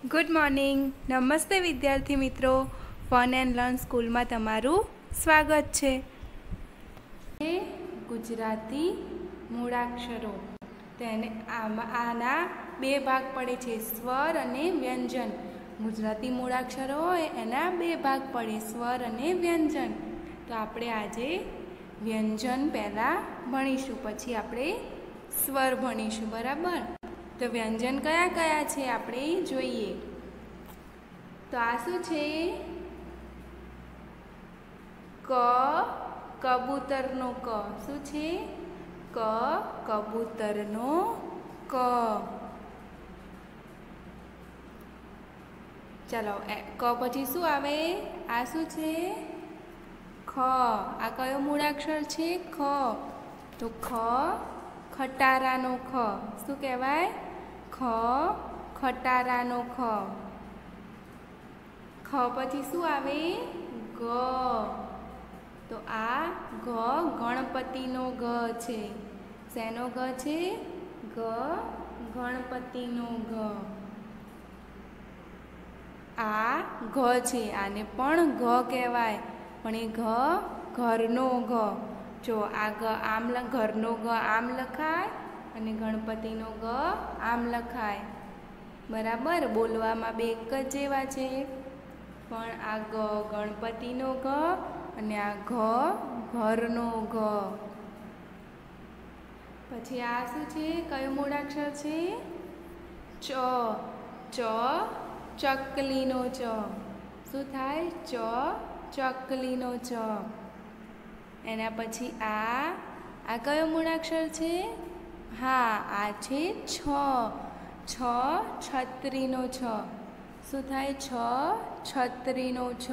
Good morning. નમસ્તે વિદ્યાર્થી મિત્રો. ફન એન્ડ લર્ન સ્કૂલમાં તમારું સ્વાગત છે. ગુજરાતી મૂળાક્ષરો તેને આના બે ભાગ પડે છે, સ્વર અને વ્યંજન. ગુજરાતી મૂળાક્ષરો હોય એના બે ભાગ પડે, સ્વર અને વ્યંજન. તો આપણે આજે વ્યંજન પહેલાં ભણીશું, પછી આપણે સ્વર ભણીશું, બરાબર? તો વ્યંજન કયા કયા છે આપણે જોઈએ. તો આ શું છે? ક, કબૂતરનો ક. શું છે? ક, કબૂતરનો ક. ચાલો, ક પછી શું આવે? આ શું છે? ખ. આ કયો મૂળાક્ષર છે? ખ. તો ખ, ખટારાનો ખ. શું કહેવાય? ખ, ખટારાનો ખ. ખ પછી શું આવે? ગ. તો આ ગ ગણપતિનો ગ છે. શેનો ગ છે? ગ, ગણપતિનો ગ. આ ઘ છે, આને પણ ઘ કહેવાય, પણ એ ઘ ઘરનો ઘ. જો આ ગ આમ ઘરનો ગ આમ લખાય અને ગણપતિનો ગ આમ લખાય, બરાબર? બોલવામાં બે એક જ જેવા છે, પણ આ ગ ગણપતિનો ગ અને આ ઘ ઘરનો ઘ. પછી આ શું છે? કયો મૂળાક્ષર છે? ચ. ચ, ચકલીનો ચ. શું થાય? ચ, ચકલીનો ચ. એના પછી આ કયો મૂળાક્ષર છે? હા, આ છે છ. છ, છત્રીનો છ. શું થાય? છ, છત્રીનો છ.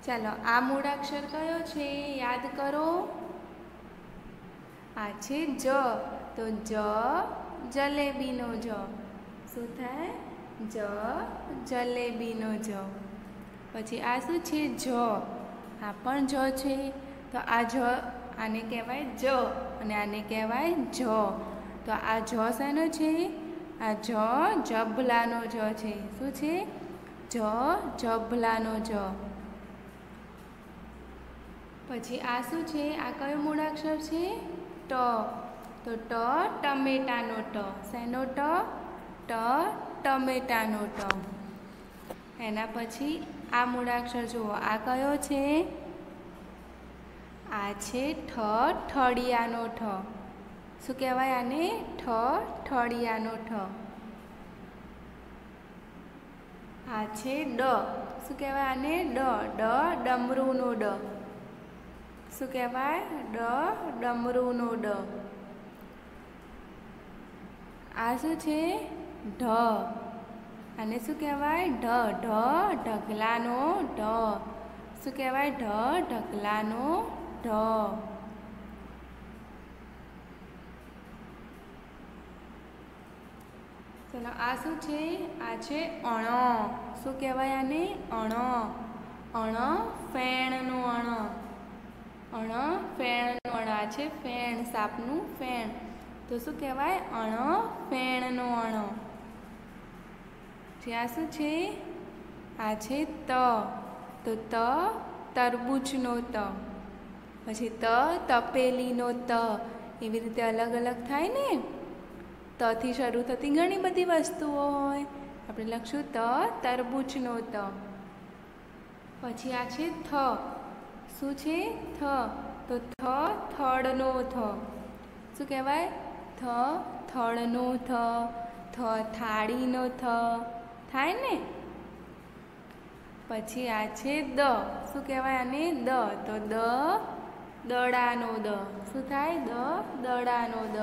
ચાલો, આ મૂળાક્ષર કયો છે? યાદ કરો. આ છે જ. તો જ, જલેબીનો જ. શું થાય? જ, જલેબીનો જ. પછી આ શું છે? જ. આ પણ જ છે. તો આ જ, આને કહેવાય જ અને આને કહેવાય જ. તો આ જ શેનો છે? આ જ જભલાનો જ છે. શું છે? જ, જભલાનો જ. પછી આ શું છે? આ કયો મૂળાક્ષર છે? ટ. તો ટ, ટમેટાનો ટ. શેનો ટ? ટ, ટમેટાનો ટ. એના પછી આ મૂળાક્ષર જુઓ, આ કયો છે? આ છે ઠ, ઠળિયાનો ઠ. શું કહેવાય આને? ઠ, ઠળિયાનો ઠ. આ છે ડ. શું કહેવાય આને? ડ, ડમરૂનો ડ. શું કહેવાય? ડ, ડમરૂનો ડ. આ શું છે? ઢ. આને શું કહેવાય? ઢ, ઢગલાનો ઢ. શું કહેવાય? ઢ, ઢગલાનો ઢ. ચલો, આ શું છે? આ છે અણ. શું કહેવાય આને? અણ. અણ, ફેણનો અણ. અણ, ફેણનો અણ. આ છે ફેણ, સાપનું ફેણ. તો શું કહેવાય? અણ, ફેણનો અણ. આ શું છે? આ છે ત. તો ત, તરબૂચનો ત. પછી ત, તપેલીનો ત. એવી રીતે અલગ અલગ થાય ને. ત થી શરૂ થતી ઘણી બધી વસ્તુઓ હોય. આપણે લખશું ત, તરબૂચનો ત. પછી આ છે થ. શું છે? થ. તો થ, થળનો થ. શું કહેવાય? થ, થળનો થ. થ, થાળીનો થ. થાય ને. પછી આ છે દ. શું કહેવાય આને? દ. તો દ, દડાનો દ. શું થાય? દ, દડાનો દ.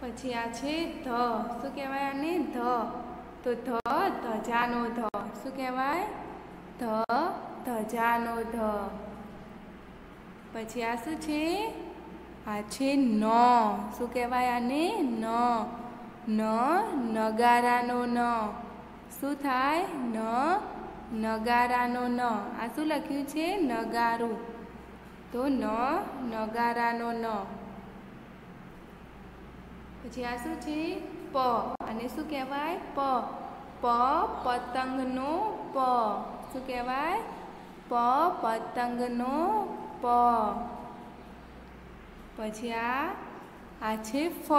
પછી આ છે ધ. શું કહેવાય આને? ધ. તો ધ, ધજાનો ધ. શું કહેવાય? ધ, ધજાનો ધ. પછી આ શું છે? આ છે ન. શું કહેવાય આને? ન. ન, નગારાનો ન. શું થાય? ન, નગારાનો ન. આ શું લખ્યું છે? નગારું. તો ન, નગારાનો ન. પછી આ શું છે? પ. અને શું કહેવાય? પ. પ પતંગનો પ. શું કહેવાય? પ પતંગનો પ. પછી આ છે ફ.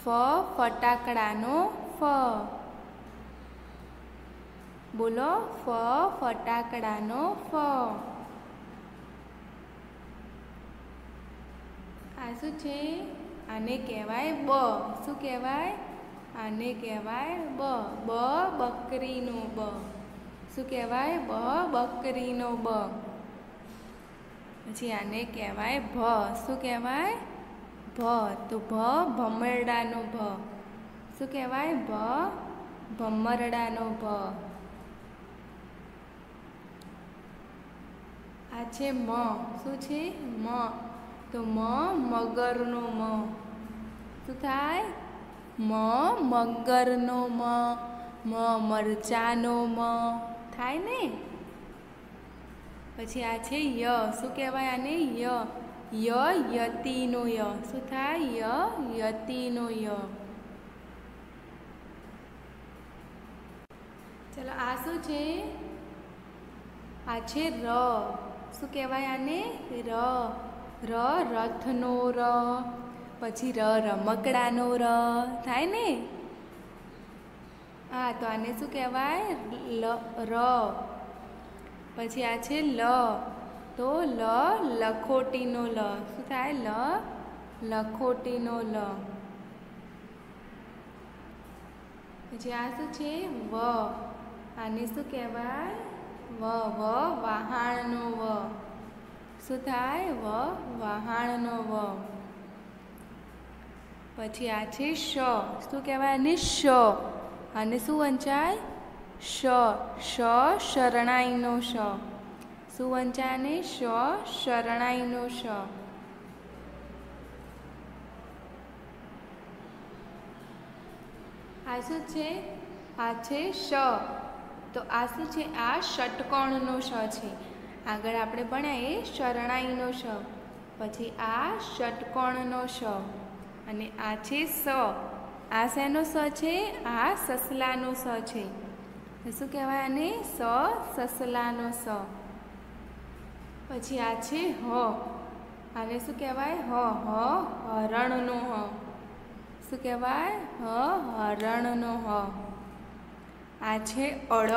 ફ ફટાકડાનો ફ. બોલો, ફ ફટાકડાનો ફ. આ શું છે? આને કહેવાય બ. શું કહેવાય? આને કહેવાય બ. બ બકરીનો બ. શું કહેવાય? બ બકરીનો બ. પછી આને કહેવાય ભ. શું કહેવાય? ભ. તો ભ ભમરડાનો ભ. શું કહેવાય? ભ ભમરડાનો ભ. આ છે મ. શું છે? મ. તો મ મગરનો મ. શું થાય? મ મગરનો મ. મ મરચાનો મ થાય ને. પછી આ છે ય. શું કહેવાય આને? ય. ય યતિનો ય. શું થાય? ય યતિનો ય. ચલો, આ શું છે? આ છે ર. શું કહેવાય આને? ર. ર રથનો ર. પછી રમકડાનો ર થાય ને. હા, તો આને શું કહેવાય? ર. પછી આ છે લ. તો લખોટીનો લ. શું થાય? લખોટીનો લ. પછી આ શું છે? વ. આને શું કહેવાય? વ વહાણનો વ. શું થાય? વહાણનો વ. પછી આ છે શ. શું કહેવાય આને? શ. આને શું વંચાય? શ. શરણાઈનો શ. શું વંચાય આને? શરણાઈનો શ. આ શું છે? આ છે શ. તો આ શું છે? આ ષટકોણનો શ છે. આગળ આપણે ભણ્યા એ શરણાઈનો શ. પછી આ ષટકોણનો શ. અને આ છે સ. આ શેનો સ છે? આ સસલાનો સ છે. શું કહેવાય આને? સસલાનો સ. પછી આ છે હ. આને શું કહેવાય? હરણનો હ. શું કહેવાય? હરણનો હ. આ છે અળ.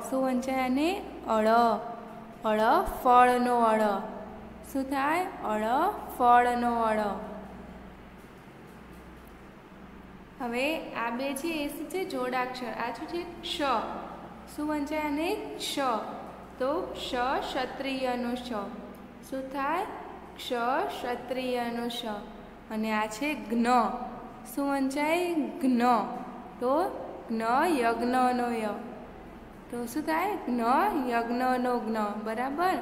શું વંચાય આને? અળ. અળ ફળનો અળ. શું થાય? અળ ફળનો અળ. હવે આ બે છે એ શું છે? જોડાક્ષર. આ શું છે? ક્ષ. શું વંચાય આને? ક્ષ. તો ક્ષ ક્ષત્રિયનો ક્ષ. શું થાય? ક્ષ ક્ષત્રિયનો ક્ષ. અને આ છે જ્ઞ. શું વંચાય? જ્ઞ. તો જ્ઞ યજ્ઞનો ય. તો શું થાય? જ્ઞ યજ્ઞનો જ્ઞ. બરાબર.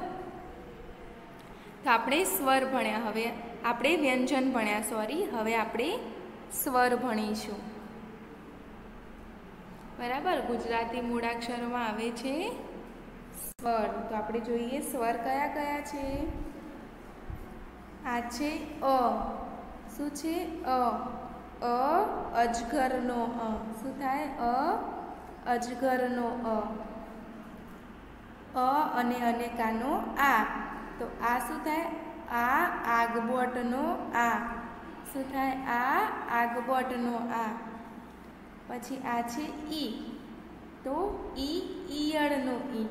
તો આપણે સ્વર ભણ્યા. હવે આપણે વ્યંજન ભણ્યા. સોરી, હવે આપણે સ્વર ભણીશું. બરાબર. ગુજરાતી મૂળાક્ષરોમાં આવે છે સ્વર. તો આપણે જોઈએ સ્વર કયા કયા છે. આ છે અ. શું છે? અ. અજગરનો અ. શું થાય? અજગરનો અ. અને અનેકાનો આ. તો આ શું થાય? આ આગબોટનો આ. શું થાય? આ આગબોટનો આ. પછી આ છે ઈ. તો ઈયળનો ઈ.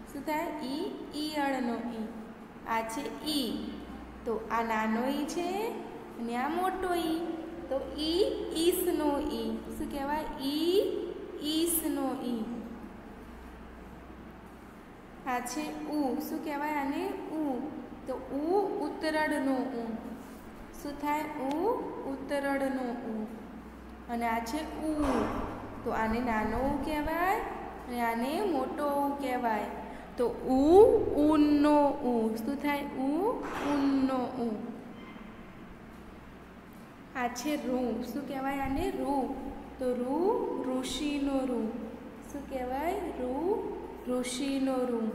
શું થાય? ઈયળનો ઈ. આ છે ઈ. તો આ નાનો ઈ છે અને આ મોટો ઈ. તો ઈસનો ઈ. શું કહેવાય? ઈસનો ઈ. આ છે ઉ. શું કહેવાય આને? ઉ. તો ઉતરડનો ઉ. શું થાય? ઉતરડનો ઉ. અને આ છે ઉ. તો આને નાનો ઉ કહેવાય અને આને મોટો ઉ કહેવાય. તો ઊનનો ઉ. શું થાય? ઊનનો ઉ. આ છે રૂ. શું કહેવાય આને? રૂ. તો ઋષિનો રૂ. શું કહેવાય? ઋષિનો રૂ.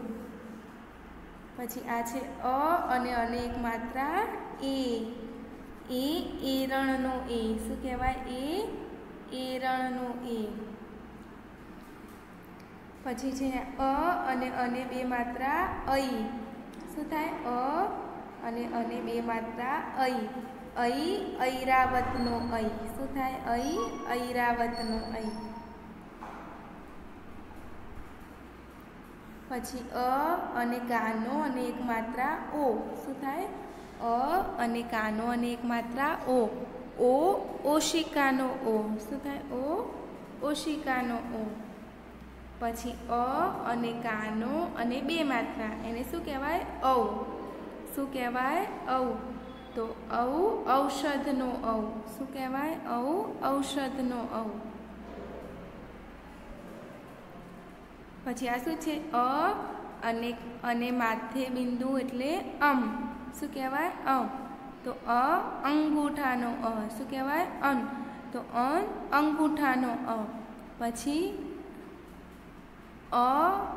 પછી આ છે અ અને એક માત્રા એ. એ એરણનો એ. શું કહેવાય? એરણનો એ. પછી છે અને બે માત્રા ઐ. શું થાય? અને બે માત્રા ઐ. ઐરાવતનો ઐ. શું થાય? ઐરાવતનો ઐ. પછી અને કાનો અને એક માત્રા ઓ. શું થાય? અને કાનો અને એક માત્રા ઓ. ઓશિકાનો ઓ. શું થાય? ઓશિકાનો ઓ. પછી અને કાનો અને બે માત્રા, એને શું કહેવાય? ઔ. શું કહેવાય? ઔ. તો ઔષધનો ઔ. શું કહેવાય? ઔષધનો ઔ. પછી આ શું છે? અને માથે બિંદુ એટલે શું કહેવાય? તો અંગૂઠાનો શું કહેવાય? તો અંગૂઠાનો પછી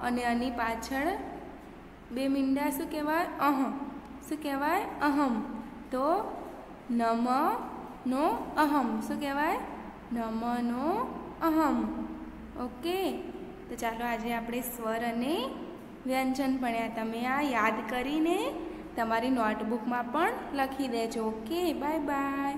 અને આની પાછળ બે મીંડા, શું કહેવાય? શું કહેવાય? અહમ. તો નમનો અહમ. શું કહેવાય? નમનો અહમ. ઓકે. તો ચાલો આજે આપણે સ્વર અને વ્યંજન ભણ્યા. તમે આ યાદ કરીને તમારી નોટબુકમાં પણ લખી દેજો. Okay, bye bye.